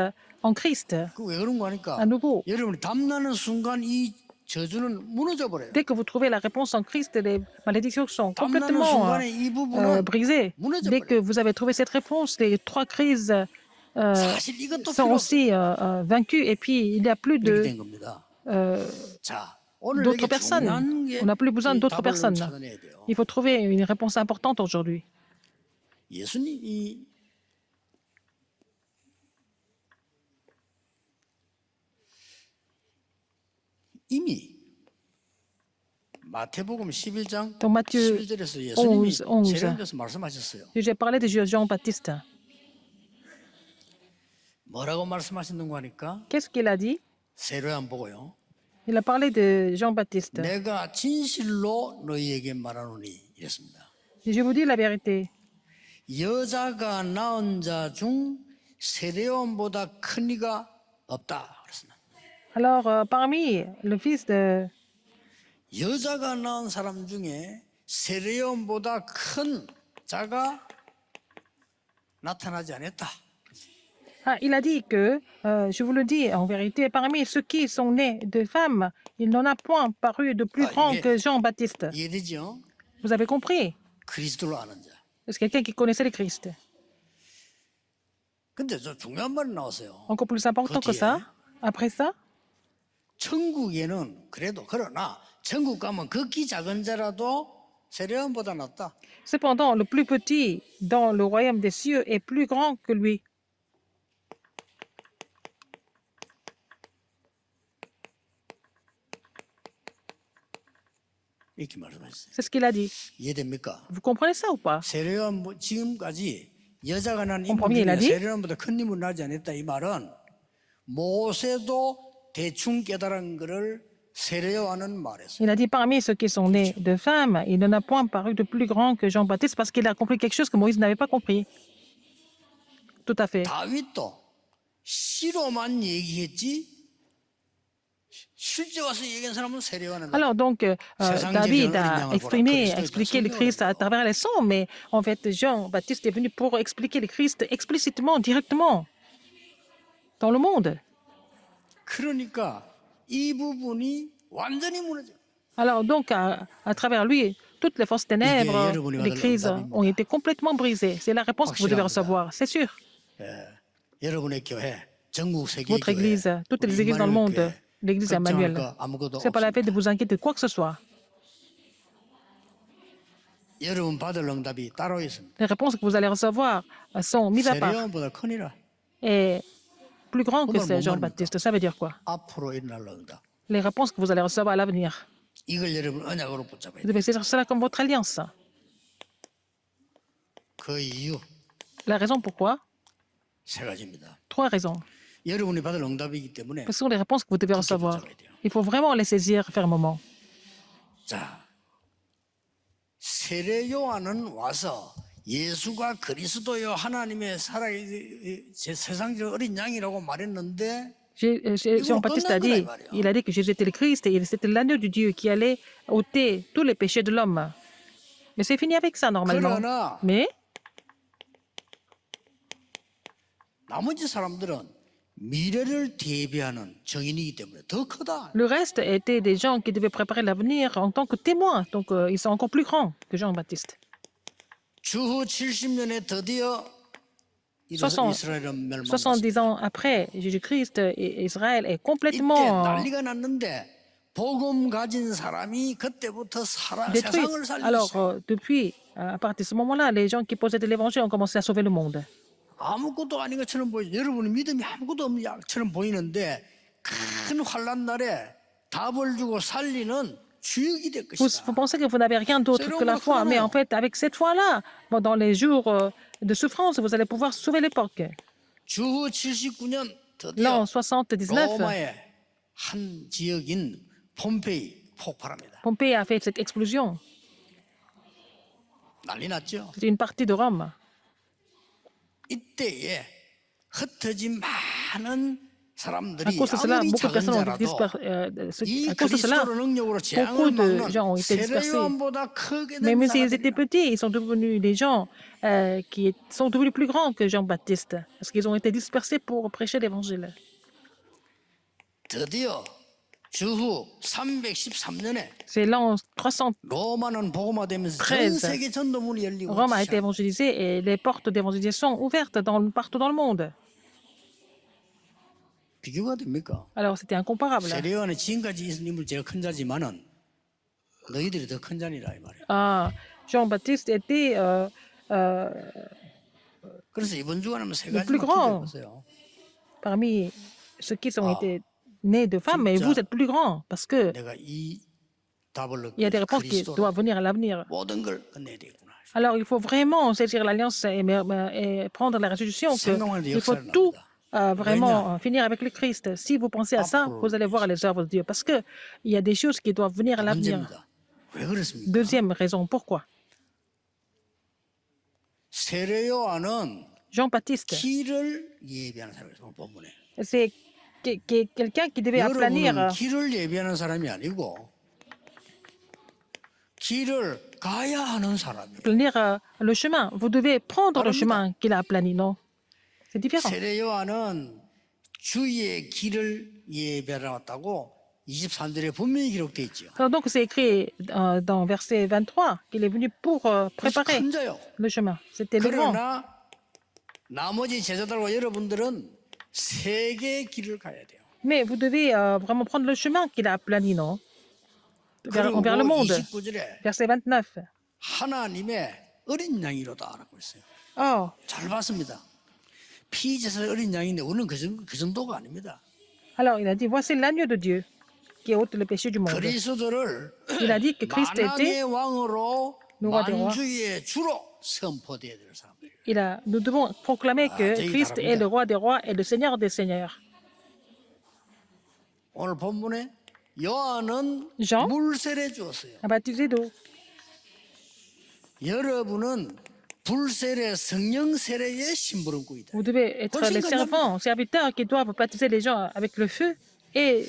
Speaker 2: en Christ,
Speaker 1: 그 왜 그런 거 하니까
Speaker 2: à nouveau.
Speaker 1: 여러분이 담나는 순간 이 저주는 무너져 버려요.
Speaker 2: Dès que vous trouvez la réponse en Christ, les malédictions sont
Speaker 1: 담나는
Speaker 2: complètement
Speaker 1: 순간에 이 부분은
Speaker 2: brisées.
Speaker 1: 무너져
Speaker 2: Dès que
Speaker 1: 버려요.
Speaker 2: vous avez trouvé cette réponse, les trois crises
Speaker 1: 사실 이것도
Speaker 2: sont
Speaker 1: 필요 없이
Speaker 2: aussi vaincues et puis il n'y a plus
Speaker 1: 된 겁니다. 자, 오늘
Speaker 2: d'autres
Speaker 1: 이게
Speaker 2: personnes.
Speaker 1: 중요한 게
Speaker 2: On n'a plus besoin
Speaker 1: 이
Speaker 2: d'autres
Speaker 1: 답을
Speaker 2: personnes.
Speaker 1: 찾아내야 돼요.
Speaker 2: Il faut trouver une réponse importante aujourd'hui.
Speaker 1: 예수님이 이미 마태복음 11장
Speaker 2: Dans Matthieu
Speaker 1: 11절에서 예수님이
Speaker 2: 11.
Speaker 1: 세례요한에서 말씀하셨어요.
Speaker 2: J'ai parlé de Jean-Baptiste.
Speaker 1: 뭐라고 말씀하셨는고 하니까
Speaker 2: Qu'est-ce qu'il a dit?
Speaker 1: 세례요한 보고요.
Speaker 2: Il a parlé de Jean-Baptiste.
Speaker 1: 내가 진실로 너희에게 말하노니 이랬습니다.
Speaker 2: Je vous dis la vérité.
Speaker 1: 여자가 낳은 자 중 세례요한보다 큰 이가 없다 그랬습니다.
Speaker 2: Alors, parmi le fils de...
Speaker 1: 여자가 낳은 사람 중에 세례요한보다 큰 자가 나타나지 않았다.
Speaker 2: Ah, il a dit que, je vous le dis en vérité, parmi ceux qui sont nés de femmes, il n'en a point paru de plus grand que Jean-Baptiste.
Speaker 1: 이해되죠?
Speaker 2: Vous avez compris?
Speaker 1: 그리스도를 아는 자.
Speaker 2: C'est quelqu'un qui connaissait le Christ.
Speaker 1: 근데 저 중요한 말이 나왔어요.
Speaker 2: Encore plus important que ça, après ça,
Speaker 1: 천국에는 그래도 그러나 천국 가면 극히 작은 자라도 세례요한보다 낫다.
Speaker 2: cependant, le plus petit dans le royaume des cieux est plus grand que lui.
Speaker 1: 이렇게 말씀하셨어요.
Speaker 2: C'est ce qu'il a dit.
Speaker 1: 이해됩니까?
Speaker 2: Vous comprenez ça ou pas?
Speaker 1: 세례요한 지금까지 여자가 난 인물
Speaker 2: premier, il a
Speaker 1: 중에
Speaker 2: dit.
Speaker 1: 세례요한보다 큰 인물 나지 않았다 이 말은 모세도 대충 깨달은 것을 세례요한은 말했어요.
Speaker 2: Il a dit parmi ceux qui sont nés de femmes, il n'en a point paru de plus grand que Jean-Baptiste parce qu'il a compris quelque chose que Moïse n'avait pas compris. Tout à fait.
Speaker 1: 다윗도 시로만 얘기했지 실제 와서 얘기한 사람은 세례요한은
Speaker 2: Alors donc, David a expliqué le Christ à travers les sons, mais en fait, Jean-Baptiste est venu pour expliquer le Christ explicitement, directement, dans le monde.
Speaker 1: 그러니까 이 부분이 완전히 무너져.
Speaker 2: Alors donc, à travers lui, toutes les fausses ténèbres, les crises ont été complètement brisées. C'est la réponse que vous devez recevoir, c'est sûr.
Speaker 1: 여러분의 교회, 전국 세계
Speaker 2: Votre église, toutes les églises dans le monde, l'église Emmanuel, ce n'est pas la peine de vous inquiéter de quoi que ce soit.
Speaker 1: 여러분 받을 응답이 따로 있습니다.
Speaker 2: Les réponses que vous allez recevoir sont mises à part
Speaker 1: 세례요한보다 크니라.
Speaker 2: et plus grandes que Jean-Baptiste. Ça veut dire quoi?
Speaker 1: 앞으로 일어날 응답.
Speaker 2: Les réponses que vous allez recevoir à l'avenir.
Speaker 1: 이걸 여러분 언약으로 붙잡아야
Speaker 2: Vous
Speaker 1: 돼요.
Speaker 2: devez saisir cela comme votre alliance.
Speaker 1: 그 이유
Speaker 2: La raison pourquoi?
Speaker 1: 세 가지입니다.
Speaker 2: Trois raisons.
Speaker 1: 여러분이 받을 응답이기 때문에
Speaker 2: Ce sont les réponses que vous devez recevoir. Il faut vraiment les saisir fermement.
Speaker 1: 자 세례요한은 와서 예수가 그리스도요 하나님의 세상적 어린 양이라고 말했는데
Speaker 2: Jean-Baptiste a dit, il a dit que Jésus était le Christ et c'était l'agneau de Dieu qui allait ôter tous les péchés de l'homme. Mais c'est fini avec ça normalement.
Speaker 1: 그러나
Speaker 2: Mais
Speaker 1: 나머지 사람들은 미래를 대비하는 정인이기 때문에 더 크다.
Speaker 2: le reste étaient des gens qui devaient préparer l'avenir en tant que témoins. Donc ils sont encore plus grands que Jean-Baptiste.
Speaker 1: 주후 70년에 드디어
Speaker 2: 70
Speaker 1: 이스라엘은 멸망했습니다.
Speaker 2: 70 ans après Jésus-Christ, Israël est
Speaker 1: 이때
Speaker 2: complètement
Speaker 1: 난리가 났는데 복음 가진 사람이 그때부터
Speaker 2: détruite.
Speaker 1: 세상을 살리기
Speaker 2: Alors,
Speaker 1: 시작해요.
Speaker 2: depuis, à partir de ce moment-là, les gens qui possédaient l'évangile ont commencé à sauver le monde.
Speaker 1: 아무것도 아닌 것처럼 보이죠. 여러분의 믿음이 아무것도 없는 것처럼 보이는데 큰 환란 날에 답을 주고 살리는 주역이 될
Speaker 2: Vous
Speaker 1: 것이다.
Speaker 2: pensez que vous n'avez rien d'autre que la foi, mais en fait, avec cette foi-là, dans les jours de souffrance, vous allez pouvoir sauver l'époque.
Speaker 1: 주 79년 드디어
Speaker 2: L'an 79,
Speaker 1: 로마의 한 지역인 폼페이 폭발합니다.
Speaker 2: Pompée a fait cette explosion.
Speaker 1: 난리 났죠.
Speaker 2: C'était une partie de Rome.
Speaker 1: 이때에 흩어진 많은
Speaker 2: À
Speaker 1: 사람들이
Speaker 2: cause de cela,
Speaker 1: 아무리
Speaker 2: beaucoup de
Speaker 1: 작은
Speaker 2: personnes ont
Speaker 1: 자라도
Speaker 2: disparu.
Speaker 1: 이
Speaker 2: À cause de cela,
Speaker 1: 그리스도의 능력으로 재앙을
Speaker 2: beaucoup de
Speaker 1: 막는
Speaker 2: gens ont été dispersés.
Speaker 1: 세례요한보다 크게 된
Speaker 2: Même s'ils étaient
Speaker 1: 사람들이
Speaker 2: petits, ils sont devenus des gens qui sont devenus plus grands que Jean-Baptiste, parce qu'ils ont été dispersés pour prêcher l'évangile.
Speaker 1: 드디어 주후 313년에
Speaker 2: C'est l'an 313,
Speaker 1: 로마는 복음화되면서 전 세계 전도문이 열리고
Speaker 2: Rome a été
Speaker 1: 시작.
Speaker 2: évangélisée et les portes d'évangélisation sont ouvertes partout dans le monde.
Speaker 1: 비교가 됩니까?
Speaker 2: Alors c'était incomparable.
Speaker 1: 세례요한은 지금까지 있는 인물 제가 큰 자지만은 너희들이 더 큰 자니라 이 말이에요.
Speaker 2: Jean-Baptiste était
Speaker 1: 그래서 이번 주간은 세
Speaker 2: le
Speaker 1: 가지만
Speaker 2: plus grand
Speaker 1: 기도해보세요.
Speaker 2: parmi ceux qui ont été nés de femmes, mais vous êtes plus grand parce que
Speaker 1: 내가 이 답을
Speaker 2: il y a des
Speaker 1: 얻기
Speaker 2: réponses qui
Speaker 1: 그리스도로
Speaker 2: doivent venir à l'avenir.
Speaker 1: 모든 걸 끝내야 되겠구나.
Speaker 2: Alors il faut vraiment saisir l'alliance et prendre la résolution qu'il faut tout vraiment finir avec le Christ. Si vous pensez à ça, vous allez voir les œuvres de Dieu parce qu'il y a des choses qui doivent venir à l'avenir.
Speaker 1: 문제입니다. 왜 그렇습니까?
Speaker 2: Deuxième raison, pourquoi?
Speaker 1: 세례요한은
Speaker 2: Jean-Baptiste,
Speaker 1: 길을 예비하는 사람이에요. 본문에.
Speaker 2: c'est quelqu'un qui devait aplanir.
Speaker 1: 여러분은 길을 예비하는 사람이 아니고 길을 가야 하는 사람이에요.
Speaker 2: Planir le chemin. Vous devez prendre le chemin qu'il a aplani, non? C'est différent.
Speaker 1: 세례요한은 주의 길을 예비하러 왔다고 23절에 분명히 기록되어 있죠.
Speaker 2: Alors, donc, c'est écrit dans verset 23 qu'il est venu pour préparer
Speaker 1: 큰 자요.
Speaker 2: le chemin. C'était le grand.
Speaker 1: 그러나 나머지 제자들과 여러분들은 세 개의 길을 가야 돼요.
Speaker 2: Mais vous devez vraiment prendre le chemin qu'il a aplani, non?
Speaker 1: 그리고
Speaker 2: Vers le monde.
Speaker 1: 29절에
Speaker 2: Verset 29.
Speaker 1: 하나님의 어린 양이로다 라고 했어요.
Speaker 2: Oh,
Speaker 1: 잘 봤습니다. 피제사의 어린 양인데 우리는 그 정도가 아닙니다.
Speaker 2: alors il a dit, voici l'agneau de Dieu qui ôte le péché du monde.
Speaker 1: 그리스도를
Speaker 2: Il a dit que Christ
Speaker 1: 만왕의
Speaker 2: était,
Speaker 1: 왕으로
Speaker 2: le roi des rois.
Speaker 1: 만주의 주로 선포되어야 될 사람들이에요.
Speaker 2: nous devons proclamer que
Speaker 1: 저희
Speaker 2: Christ
Speaker 1: 다릅니다.
Speaker 2: est le roi des rois et le Seigneur des seigneurs.
Speaker 1: 오늘 본문에 요한은
Speaker 2: Jean
Speaker 1: 물세례 주었어요.
Speaker 2: a baptisé d'eau.
Speaker 1: 여러분은 불세례 성령 세례의 심부름꾼이다.
Speaker 2: Vous devez être les servants, serviteurs qui doivent baptiser les gens avec le feu et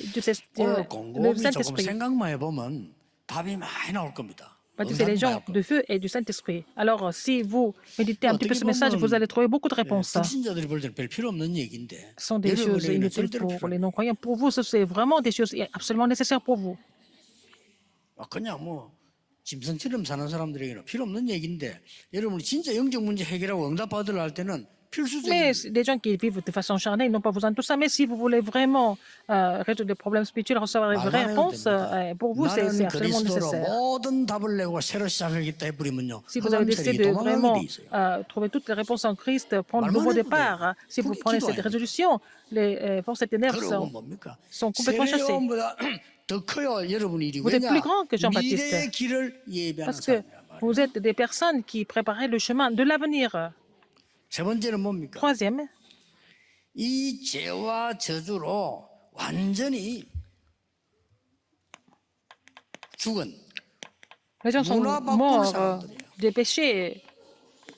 Speaker 1: 오늘
Speaker 2: le
Speaker 1: 곰곰이 조금
Speaker 2: Saint-Esprit.
Speaker 1: 생각만 해보면 답이 많이 나올 겁니다.
Speaker 2: Baptiser les gens de feu et du Saint-Esprit. Alors, si vous méditez un petit peu ce message, vous allez trouver beaucoup de réponses.
Speaker 1: 불신자들이 볼 때는 별 필요 없는 얘기인데
Speaker 2: Ce sont des choses
Speaker 1: 여러분에게는
Speaker 2: inutiles
Speaker 1: 절대로
Speaker 2: pour
Speaker 1: 필요
Speaker 2: les non-croyants. Pour vous, c'est vraiment des choses absolument nécessaires pour vous.
Speaker 1: 그냥 뭐 짐승처럼 사는 사람들에게는 필요 없는 얘기인데 여러분이 진짜 영적 문제 해결하고 응답 받으려 할 때는 필수적인
Speaker 2: Mais les gens qui vivent de façon charnelle ils n'ont pas besoin de tout ça. Mais si vous voulez vraiment résoudre des problèmes spirituels, recevoir les vraies réponses, pour vous, c'est
Speaker 1: 나는
Speaker 2: absolument
Speaker 1: 그리스도로
Speaker 2: nécessaire.
Speaker 1: 모든 답을 내고 새로 시작하겠다 해버리면요
Speaker 2: Si vous avez décidé de vraiment trouver toutes les réponses en Christ, prendre un nouveau départ, si vous prenez cette résolution, les forces et ténèbres
Speaker 1: 그러고 뭡니까?
Speaker 2: sont complètement chassées.
Speaker 1: 세례요한보다 더 커요 여러분 일이.
Speaker 2: Vous êtes
Speaker 1: 왜냐?
Speaker 2: plus grand que Jean-Baptiste.
Speaker 1: 미래의 길을 예비하는
Speaker 2: Parce que
Speaker 1: 사람이란 말이에요.
Speaker 2: vous êtes des personnes qui préparaient le chemin de l'avenir.
Speaker 1: 세 번째는 뭡니까?
Speaker 2: Troisième,
Speaker 1: 이 죄와 저주로 완전히 죽은
Speaker 2: les gens sont morts des péchés,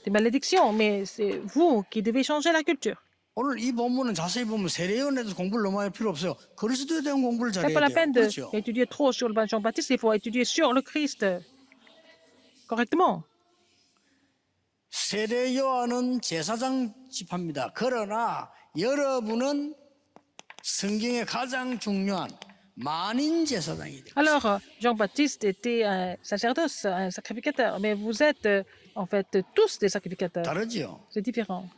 Speaker 2: des malédictions, mais c'est vous qui devez changer la culture.
Speaker 1: 오늘 이 본문은 자세히 보면 세례요한에도 공부를 너무 할 필요 없어요. 그리스도에 대한 공부를
Speaker 2: Ce n'est
Speaker 1: 잘해야
Speaker 2: pas la
Speaker 1: 돼요.
Speaker 2: peine
Speaker 1: 그렇죠?
Speaker 2: d'étudier trop sur le Jean-Baptiste, il faut étudier sur le Christ correctement.
Speaker 1: 세례요한은 제사장 집합니다. 그러나 여러분은 성경의 가장 중요한 만인 제사장이 돼요.
Speaker 2: Alors, Jean-Baptiste était un sacerdoce, un sacrificateur, mais vous êtes en fait tous des sacrificateurs.
Speaker 1: 다르죠.
Speaker 2: C'est différent.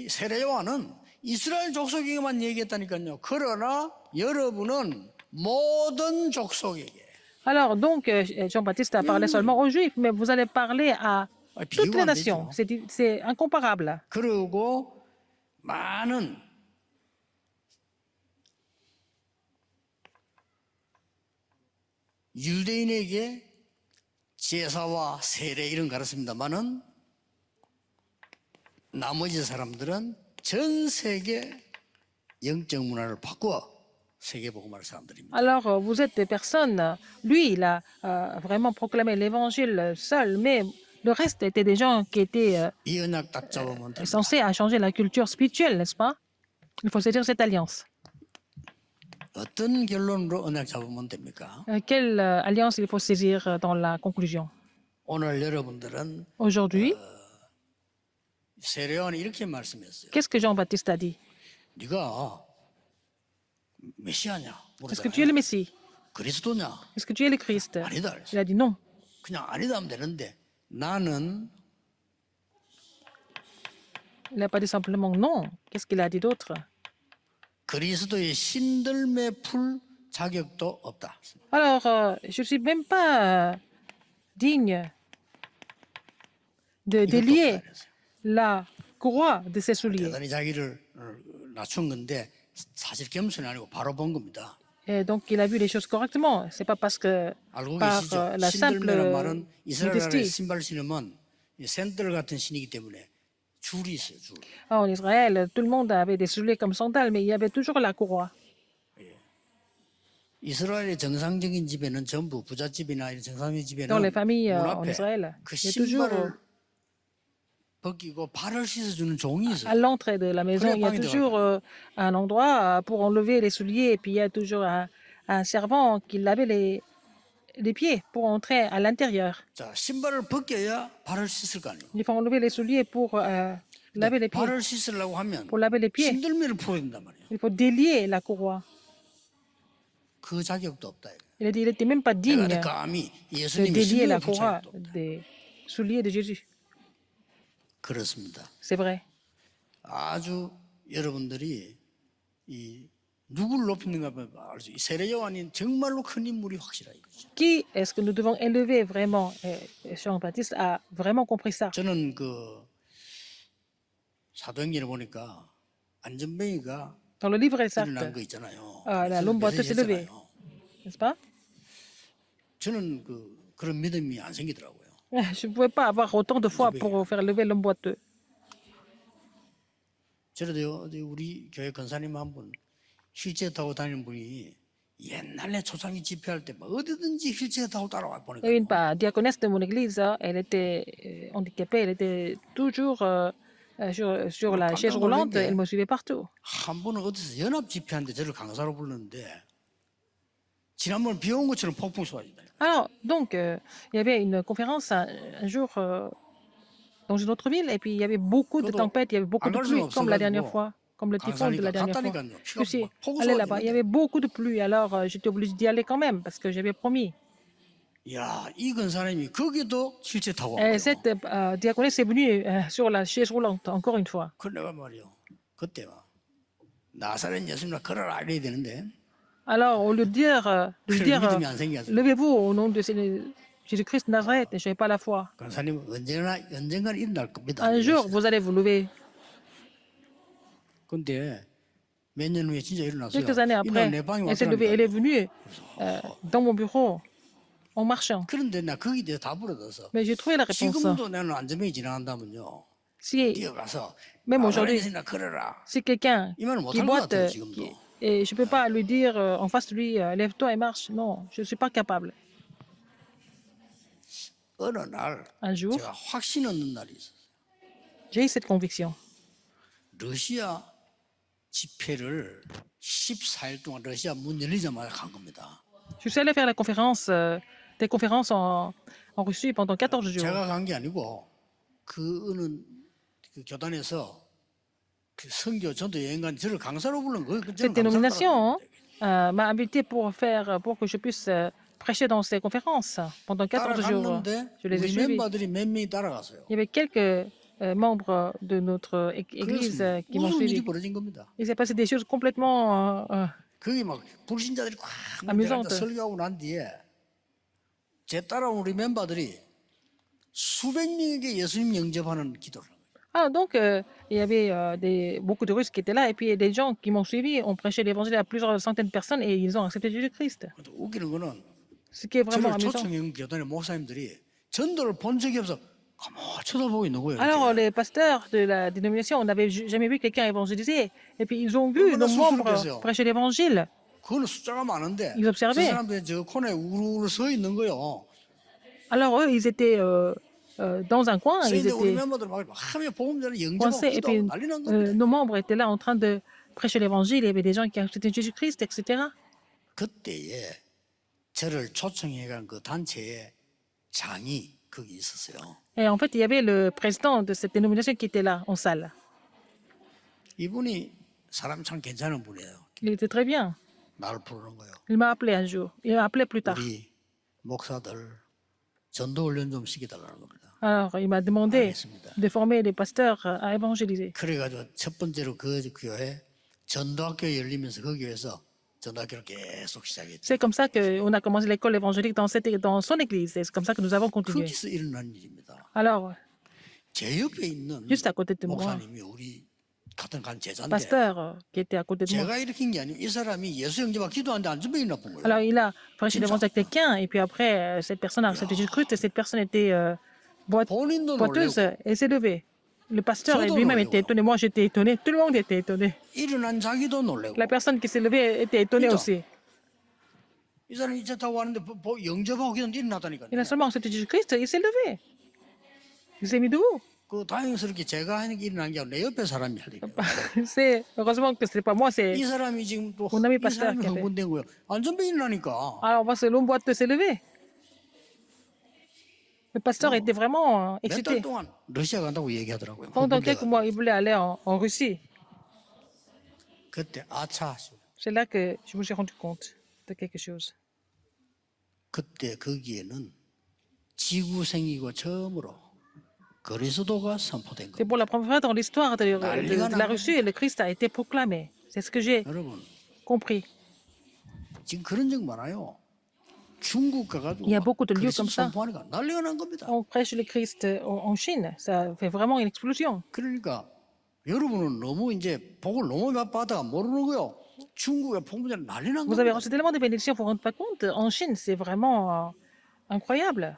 Speaker 1: 세례요한은 이스라엘 족속에게만 얘기했다니까요. 그러나 여러분은 모든 족속에게
Speaker 2: Alors, donc, Jean-Baptiste a parlé seulement aux Juifs, mais vous allez parler à toutes
Speaker 1: 비교가
Speaker 2: les
Speaker 1: 안
Speaker 2: nations.
Speaker 1: 되죠.
Speaker 2: C'est incomparable.
Speaker 1: 그리고 많은 유대인에게 제사와 세례 이런 거 가르칩니다만은 나머지 사람들은 전 세계 영적 문화를 바꾸어 세계 복음할 사람들입니다.
Speaker 2: Alors, vous êtes des personnes. Lui, il a vraiment proclamé l'évangile seul, mais le reste étaient des gens qui étaient
Speaker 1: 이 언약 딱 잡으면 됩니다.
Speaker 2: censés à changer la culture spirituelle, n'est-ce pas? Il faut saisir cette alliance.
Speaker 1: 어떤 결론으로 언약 잡으면 됩니까?
Speaker 2: Quelle alliance il faut saisir dans la conclusion?
Speaker 1: 오늘 여러분들은
Speaker 2: Aujourd'hui,
Speaker 1: 세례요한이 이렇게 말씀했어요.
Speaker 2: qu'est-ce que Jean-Baptiste a dit?
Speaker 1: 네가 메시아냐?
Speaker 2: Est-ce que tu es le
Speaker 1: 물어잖아요.
Speaker 2: Messie?
Speaker 1: 그리스도냐?
Speaker 2: Est-ce que tu es le Christ?
Speaker 1: 아니다. 그랬어요.
Speaker 2: Il a dit non.
Speaker 1: 그냥 아니다 하면 되는데 나는
Speaker 2: Il n'a pas dit simplement non. Qu'est-ce qu'il a dit d'autre?
Speaker 1: 그리스도의 신들매 풀 자격도 없다.
Speaker 2: Alors, je ne suis même pas digne de
Speaker 1: 이것도
Speaker 2: délier
Speaker 1: 없다 그랬어요.
Speaker 2: la courroie de ses souliers.
Speaker 1: 대단히 자기를 낮춘 건데 사실 겸손이 아니고 바로 본 겁니다.
Speaker 2: Et donc, il a vu les choses correctement. C'est pas parce que
Speaker 1: 알고
Speaker 2: par
Speaker 1: 계시죠?
Speaker 2: la simple
Speaker 1: 신들매란 말은 이스라엘 나라의
Speaker 2: modestie.
Speaker 1: 신발 신으면 이 샌들 같은 신이기 때문에 줄이 있어요. 줄.
Speaker 2: En Israël, tout le monde avait des souliers comme sandales, mais il y avait toujours la courroie.
Speaker 1: 이스라엘의 정상적인 집에는 전부 부잣집이나 이런 정상적인 집에는
Speaker 2: Dans les familles
Speaker 1: 문
Speaker 2: en
Speaker 1: 앞에
Speaker 2: Israël,
Speaker 1: 그
Speaker 2: il y a toujours
Speaker 1: 신발을 벗기고 발을 씻어주는 종이
Speaker 2: à
Speaker 1: 있어요.
Speaker 2: l'entrée de la maison, il y a toujours un endroit pour enlever les souliers, et puis il y a toujours un servant qui lavait les pieds pour entrer à l'intérieur.
Speaker 1: 자, 신발을 벗겨야 발을 씻을 거 아니에요.
Speaker 2: Il faut enlever les souliers pour laver les pieds.
Speaker 1: 발을 씻으려고 하면
Speaker 2: Pour laver les pieds,
Speaker 1: 신들매를 풀어야 된단 말이에요.
Speaker 2: il faut délier la courroie.
Speaker 1: 그 자격도 없다. 이거.
Speaker 2: Il a dit qu'il n'était même pas digne
Speaker 1: 내가 감히
Speaker 2: de
Speaker 1: 예수님의
Speaker 2: délier la
Speaker 1: 신발 풀
Speaker 2: courroie
Speaker 1: 자격도 없다.
Speaker 2: des souliers de Jésus.
Speaker 1: 그렇습니다.
Speaker 2: C'est vrai.
Speaker 1: 아주 여러분들이 이 누구를 높이는가 보면 알수 있어요. 세례 요한이 정말로 큰 인물이 확실하 이거죠.
Speaker 2: Qui est-ce que nous devons élever vraiment? Et Jean-Baptiste a vraiment compris ça.
Speaker 1: 저는 그 사도행전을 보니까 안전뱅이가
Speaker 2: Dans le livre des
Speaker 1: 일어난
Speaker 2: Actes,
Speaker 1: 거 있잖아요.
Speaker 2: l'homme boiteux s'est levé,
Speaker 1: 했잖아요.
Speaker 2: n'est-ce pas?
Speaker 1: 저는 그런 믿음이 안 생기더라고요.
Speaker 2: Je ne pouvais pas avoir autant de foi pour faire lever l'homme boiteux.
Speaker 1: 저래도 어디 우리 교회 권사님 한 분 휠체어 타고 다니는 분이 옛날에 초창기 집회할 때 막 어디든지 휠체어 타고 따라와
Speaker 2: Il y avait une
Speaker 1: 보니까
Speaker 2: diaconesse de mon église, elle était handicapée, elle était toujours sur la chaise roulante, elle me suivait partout.
Speaker 1: 한 분은 어디서 연합 집회하는데 저를 강사로 불렀는데 지난번 비 온 것처럼 폭풍 쏟아진다.
Speaker 2: Alors, donc, il y avait une conférence un jour dans une autre ville, et puis il y avait beaucoup de tempêtes, il y avait beaucoup de pluie, comme la dernière fois, comme le typhon de la dernière fois. Je suis allé là-bas, il y avait beaucoup de pluie, alors j'étais obligé d'y aller quand même, parce que j'avais promis.
Speaker 1: 야, 이 권사님이 거기도 휠체어 타고
Speaker 2: Et
Speaker 1: 왔고요.
Speaker 2: cette diaconesse est venue sur la chaise roulante, encore une fois.
Speaker 1: 그 내가 말이요. 그때 막 나사렛 예수님을 걸어라 이래야 되는데
Speaker 2: Alors, au lieu de dire
Speaker 1: 믿음이 안 생겨서
Speaker 2: levez-vous au nom de Jésus-Christ de Nazareth, et je n'avais pas la foi.
Speaker 1: 권사님 언젠가 일어날 겁니다.
Speaker 2: Un jour, vous allez vous lever.
Speaker 1: 근데 몇 년 후에 진짜 일어났어요.
Speaker 2: Quelques années après,
Speaker 1: 내 방에
Speaker 2: elle s'est levée, elle est
Speaker 1: 왔다니까.
Speaker 2: venue dans mon bureau en marchant.
Speaker 1: 그런데 나 거기에 대해서 다 물어서
Speaker 2: Mais j'ai trouvé la réponse.
Speaker 1: 지금도 나는 안전뱅이 지나간다면요.
Speaker 2: Si,
Speaker 1: 뛰어가서
Speaker 2: même
Speaker 1: 나사렛
Speaker 2: aujourd'hui,
Speaker 1: 예수님을 걸어라.
Speaker 2: si quelqu'un
Speaker 1: 이 말을
Speaker 2: qui
Speaker 1: 못할 것
Speaker 2: boite,
Speaker 1: 같아요 지금도.
Speaker 2: et je ne peux pas lui dire en face de lui, lève-toi et marche. Non, je ne suis pas capable.
Speaker 1: 어느 날
Speaker 2: Un jour,
Speaker 1: 제가 확신 얻는 날이 있었어요.
Speaker 2: j'ai eu cette conviction.
Speaker 1: 러시아 집회를 14일 동안 러시아 문 열리자마자 간 겁니다.
Speaker 2: Je suis allé faire la conférence, des conférences en Russie pendant 14 jours.
Speaker 1: 제가 간 게 아니고 그 어느 그 교단에서 그 선교 전도 여행관 저를 강사로 부른 거예요.
Speaker 2: Cette dénomination m'a invité pour que je puisse prêcher dans ces conférences pendant 14 jours.
Speaker 1: 따라갔는데
Speaker 2: Je les ai
Speaker 1: 우리
Speaker 2: suivis.
Speaker 1: 멤버들이 몇 명이 따라갔어요.
Speaker 2: Il y avait quelques membres de notre église qui m'ont
Speaker 1: 무슨 일이
Speaker 2: suivi.
Speaker 1: 벌어진 겁니다.
Speaker 2: Il s'est passé des choses complètement
Speaker 1: 거기 막 불신자들이 꽉
Speaker 2: Amusante.
Speaker 1: 설교하고 난 뒤에 제 따라온 우리 멤버들이 수백 명에게 예수님 영접하는 기도를 한 거예요.
Speaker 2: Ah, donc, il y avait beaucoup de Russes qui étaient là, et puis des gens qui m'ont suivi ont prêché l'évangile à plusieurs centaines de personnes et ils ont accepté Jésus-Christ.
Speaker 1: 근데 웃기는 거는
Speaker 2: Ce qui est vraiment
Speaker 1: 저를
Speaker 2: amusant.
Speaker 1: 초청한 교단의 목사님들이 전도를 본 적이 없어 가만히 쳐다보고 있는 거예요.
Speaker 2: Alors,
Speaker 1: 이렇게.
Speaker 2: les pasteurs de la dénomination, on n'avait jamais vu quelqu'un évangéliser, et puis ils ont vu nos membres prêcher l'évangile.
Speaker 1: 그거는 숫자가 많은데
Speaker 2: Ils
Speaker 1: 저
Speaker 2: observaient.
Speaker 1: 사람들이 저 코너에 우르르 서 있는 거요.
Speaker 2: Alors, eux, ils étaient dans un coin, ils
Speaker 1: 근데 우리
Speaker 2: étaient
Speaker 1: 멤버들 막 하면 복음 전에 영접하고
Speaker 2: coincés, et puis
Speaker 1: 기도하고 난리 난 겁니다.
Speaker 2: nos membres étaient là en train de prêcher l'évangile, il y avait des gens qui acceptaient Jésus-Christ, etc.
Speaker 1: 그때에 저를 초청해간 그 단체의 장이 거기 있었어요.
Speaker 2: Et en fait, il y avait le président de cette dénomination qui était là, en salle.
Speaker 1: 이분이 사람 참 괜찮은 분이에요.
Speaker 2: Il était très bien.
Speaker 1: 나를 부르는 거예요.
Speaker 2: Il m'a appelé un jour. Il m'a appelé plus tard.
Speaker 1: 우리 목사들 전도 훈련 좀 시켜달라는 겁니다.
Speaker 2: Alors, il m'a demandé
Speaker 1: 알겠습니다.
Speaker 2: de former les pasteurs à évangéliser.
Speaker 1: 그래가지고 첫 번째로 그 교회 전도학교 열리면서 그 교회에서 전도학교를 계속 시작했죠.
Speaker 2: C'est comme ça qu'on a commencé l'école évangélique dans son église. Et c'est comme ça que nous avons continué.
Speaker 1: 거기서 일어난 일입니다.
Speaker 2: Alors,
Speaker 1: 제 옆에 있는
Speaker 2: juste à côté de moi,
Speaker 1: 목사님이 우리 같은 간 제자인데
Speaker 2: pasteur qui était à côté de moi.
Speaker 1: 제가 일으킨 게 아니고 이 사람이 예수 영접하고 기도하는데 안전병이 나쁜 거예요.
Speaker 2: Alors, il a prêché l'évangile à quelqu'un, et puis après, cette personne a accepté Jésus-Christ, et cette personne était
Speaker 1: 본인도
Speaker 2: boiteuse,
Speaker 1: 놀래고
Speaker 2: et s'est levée. Le pasteur
Speaker 1: 저도
Speaker 2: lui-même
Speaker 1: 놀래고요.
Speaker 2: était étonné. Moi, j'étais étonné. Tout le monde était étonné.
Speaker 1: 일어난 자기도 놀래고
Speaker 2: La personne qui s'est levée était étonnée
Speaker 1: 그죠?
Speaker 2: aussi.
Speaker 1: 이 사람이 이제 타고 왔는데 영접하고 기도하는데 일어났다니까요.
Speaker 2: Il a seulement accepté Jésus-Christ, il s'est levé. Il s'est mis debout.
Speaker 1: 그 다행스럽게 제가 하는 게 일어난 게 아니라 내 옆에 사람이 할 일이에요.
Speaker 2: C'est heureusement que ce n'est pas moi, c'est
Speaker 1: 이 사람이 지금 또
Speaker 2: mon ami
Speaker 1: 이
Speaker 2: pasteur
Speaker 1: 사람이
Speaker 2: qui a fait.
Speaker 1: 흥분된 거예요. 안전병이 일어나니까
Speaker 2: Alors, parce que l'homme boiteux s'est levé. Le pasteur était vraiment
Speaker 1: 몇 달
Speaker 2: excité.
Speaker 1: 동안 러시아 간다고 얘기하더라고요.
Speaker 2: Pendant
Speaker 1: 흥분돼가지고.
Speaker 2: quelques mois, il voulait aller en Russie.
Speaker 1: 그때 아차
Speaker 2: C'est là que je me suis rendu compte de quelque chose.
Speaker 1: 그때 거기에는 지구생이고 처음으로 그리스도가 선포된
Speaker 2: C'est
Speaker 1: 겁니다.
Speaker 2: pour la première fois dans l'histoire de la Russie, le Christ a été proclamé. C'est ce que j'ai
Speaker 1: 여러분
Speaker 2: compris.
Speaker 1: 지금 그런 적 많아요. 중국 가가지고
Speaker 2: Il y a beaucoup de lieux
Speaker 1: 그리스도
Speaker 2: comme ça.
Speaker 1: 선포하니까 난리가 난 겁니다.
Speaker 2: On prêche le Christ en Chine. Ça fait vraiment une explosion.
Speaker 1: 그러니까 여러분은 너무 이제 복을 너무 받다가 모르는 거요. 중국의 복음자 난리 난
Speaker 2: Vous avez
Speaker 1: 겁니다.
Speaker 2: reçu tellement de bénédictions, vous ne vous rendez pas compte. En Chine, c'est vraiment incroyable.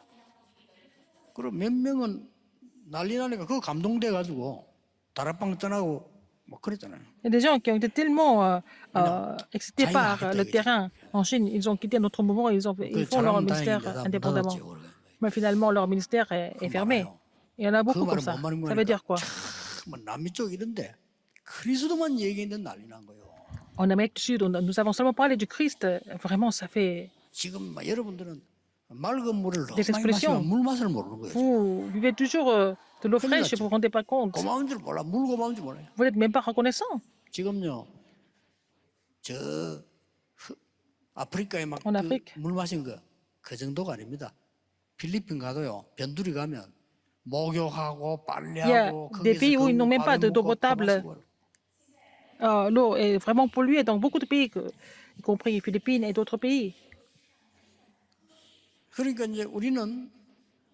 Speaker 1: 그리고 몇 명은 난리 나니까 그거 감동돼 가지고 다락방 떠나고 뭐 그랬잖아요.
Speaker 2: Il y a des gens qui ont été tellement excités
Speaker 1: ça y est,
Speaker 2: par
Speaker 1: arrêtez,
Speaker 2: le
Speaker 1: arrêtez.
Speaker 2: terrain en Chine. Ils ont quitté notre mouvement, ils
Speaker 1: 그
Speaker 2: font leur
Speaker 1: 잘하면
Speaker 2: ministère
Speaker 1: 다행이다.
Speaker 2: indépendamment.
Speaker 1: 닫았지, 그러고.
Speaker 2: Mais finalement, leur ministère est fermé.
Speaker 1: 많아요.
Speaker 2: Il y en a
Speaker 1: 그
Speaker 2: beaucoup comme
Speaker 1: 말은
Speaker 2: ça.
Speaker 1: 뭔 말인
Speaker 2: Ça veut dire quoi?
Speaker 1: 뭐 남미 쪽 이런데 그리스도만 얘기했는데 난리 난 거예요.
Speaker 2: En Amérique du Sud, nous avons seulement parlé du Christ. Vraiment, ça fait...
Speaker 1: 지금 막 여러분들은 맑은 물을 너무
Speaker 2: Des
Speaker 1: 많이
Speaker 2: expressions.
Speaker 1: 마시면 물 맛을 모르는 거예요.
Speaker 2: Vous buvez toujours de l'eau fraîche et vous ne vous rendez pas compte.
Speaker 1: 고마운 줄 몰라. 물 고마운 줄 몰라요.
Speaker 2: Vous n'êtes même pas reconnaissant.
Speaker 1: 지금요. 아프리카에 막
Speaker 2: En Afrique.
Speaker 1: 물 마신 거 그 정도가 아닙니다. 필리핀 가도요. 변두리 가면 목욕하고
Speaker 2: Il y a
Speaker 1: 빨래하고
Speaker 2: des pays où ils n'ont même pas d'eau potable. L'eau est vraiment polluée dans beaucoup de pays, y compris les Philippines et d'autres pays.
Speaker 1: 그러니까 이제 우리는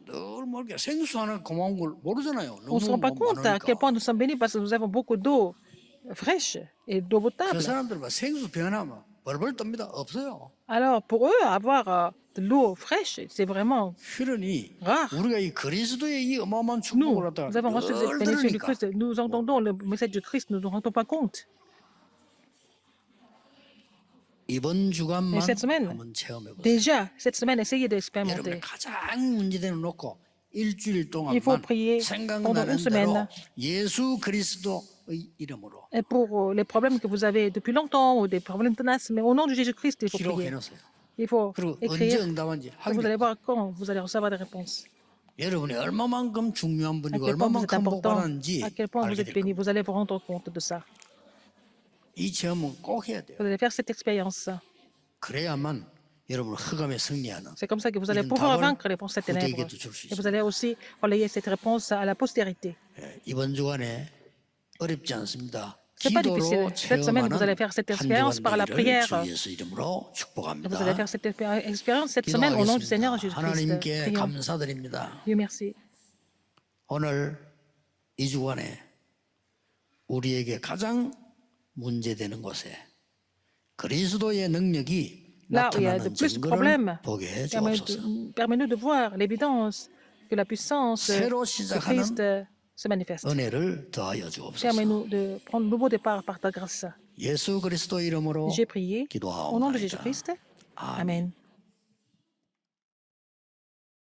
Speaker 1: 늘 모르게 생수 하나 고마운 걸 모르잖아요.
Speaker 2: On ne se rend pas compte à quel point nous sommes bénis parce que nous avons beaucoup d'eau fraîche et d'eau
Speaker 1: 그
Speaker 2: potable.
Speaker 1: 사람들 막 생수 변하면 벌벌 떱니다. 없어요.
Speaker 2: Alors pour eux, avoir de l'eau fraîche, c'est vraiment
Speaker 1: 그러니
Speaker 2: rare.
Speaker 1: 우리가 이 그리스도의 이 어마어마한
Speaker 2: Nous,
Speaker 1: 축복을 갖다가
Speaker 2: nous avons reçu cette
Speaker 1: 늘
Speaker 2: bénédiction du
Speaker 1: 들으니까
Speaker 2: Christ. Nous entendons le message du Christ, nous ne nous rendons pas compte.
Speaker 1: 이번 주간만
Speaker 2: Et cette semaine,
Speaker 1: 한번 체험해 보세요.
Speaker 2: déjà, cette semaine, essayez
Speaker 1: 여러분의
Speaker 2: d'expérimenter.
Speaker 1: 가장 문제되는 놓고 일주일
Speaker 2: Il faut
Speaker 1: 동안만
Speaker 2: prier pendant
Speaker 1: 생각나는
Speaker 2: une semaine.
Speaker 1: 대로 예수 그리스도의 이름으로
Speaker 2: Et pour les problèmes que vous avez depuis longtemps ou des problèmes tenaces, mais au nom de Jésus-Christ, il faut prier.
Speaker 1: 기록해 놓으세요.
Speaker 2: Il faut
Speaker 1: 그리고 언제
Speaker 2: écrire.
Speaker 1: 응답한지
Speaker 2: Et vous allez
Speaker 1: 확인해.
Speaker 2: voir quand vous allez recevoir des réponses.
Speaker 1: 여러분이 얼마만큼 중요한
Speaker 2: À
Speaker 1: 분이고
Speaker 2: quel point vous êtes
Speaker 1: 얼마만큼 복
Speaker 2: important,
Speaker 1: 받았는지
Speaker 2: à quel point vous
Speaker 1: 알게
Speaker 2: êtes
Speaker 1: 될
Speaker 2: béni.
Speaker 1: 겁니다.
Speaker 2: Vous allez vous rendre compte de ça.
Speaker 1: 이 체험은 꼭 해야 돼요.
Speaker 2: Vous allez faire cette expérience.
Speaker 1: 그래야만 여러분 흑암에 승리하는
Speaker 2: C'est comme ça que vous allez
Speaker 1: 이런
Speaker 2: pouvoir
Speaker 1: 답을
Speaker 2: vaincre les forces des ténèbres.
Speaker 1: 후대에게도 줄 수
Speaker 2: Et vous
Speaker 1: 있습니다.
Speaker 2: allez aussi relayer cette réponse à la postérité.
Speaker 1: 예, 이번 주간에 어렵지 않습니다.
Speaker 2: C'est pas difficile.
Speaker 1: 기도로
Speaker 2: Cette semaine, vous allez
Speaker 1: 체험하는
Speaker 2: faire cette
Speaker 1: 한
Speaker 2: expérience
Speaker 1: 주간
Speaker 2: par la
Speaker 1: 되기를
Speaker 2: prière.
Speaker 1: 주 예수 이름으로
Speaker 2: Vous
Speaker 1: 축복합니다.
Speaker 2: allez faire cette expérience cette semaine au nom du Seigneur
Speaker 1: 기도하겠습니다.
Speaker 2: Jésus-Christ.
Speaker 1: 하나님께
Speaker 2: Prions.
Speaker 1: 감사드립니다.
Speaker 2: Dieu merci.
Speaker 1: 오늘 이 주간에 우리에게 가장 문제되는 곳에 그리스도의 능력이
Speaker 2: Là où il y a de
Speaker 1: 나타나는
Speaker 2: plus de
Speaker 1: 증거를
Speaker 2: problèmes,
Speaker 1: 보게 해 주옵소서.
Speaker 2: permets-nous de voir l'évidence que la puissance
Speaker 1: 새로
Speaker 2: de Christ
Speaker 1: 시작하는
Speaker 2: se manifeste.
Speaker 1: 은혜를 더하여 주옵소서.
Speaker 2: Permets-nous de prendre un nouveau départ par ta grâce.
Speaker 1: 예수 그리스도 이름으로
Speaker 2: J'ai prié au nom de
Speaker 1: 기도하옵나이다.
Speaker 2: Jésus-Christ.
Speaker 1: 아멘.
Speaker 2: Amen.